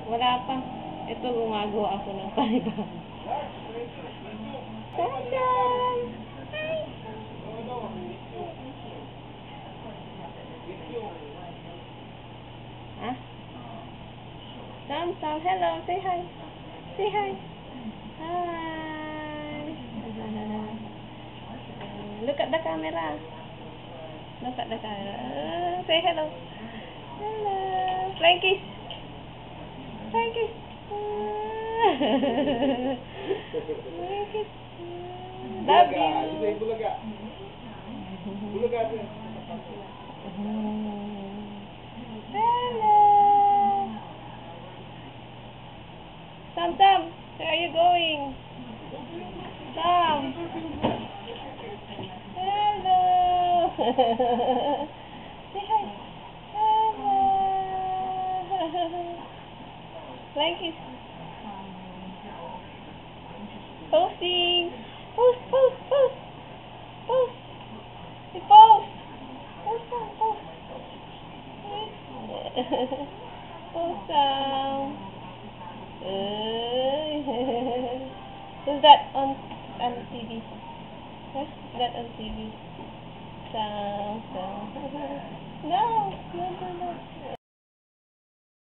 Wala pa. Ito, gumagawa ako ng panibago. Samsam! Hi! Ah? Samsam, hello. Say hi. Say hi. Hi. Look at the camera. Look at the camera. Say hello. Hello. Flying kiss. Flying kiss. Flying kiss. Love you. Bulaga. Bulaga. Hello. Sam, where are you going? Sam. Hello. Say hi. Hello. Thank you. Posting. Post. Post. Post. Post. Post. Post. Is that on TV? Huh? That on TV? No.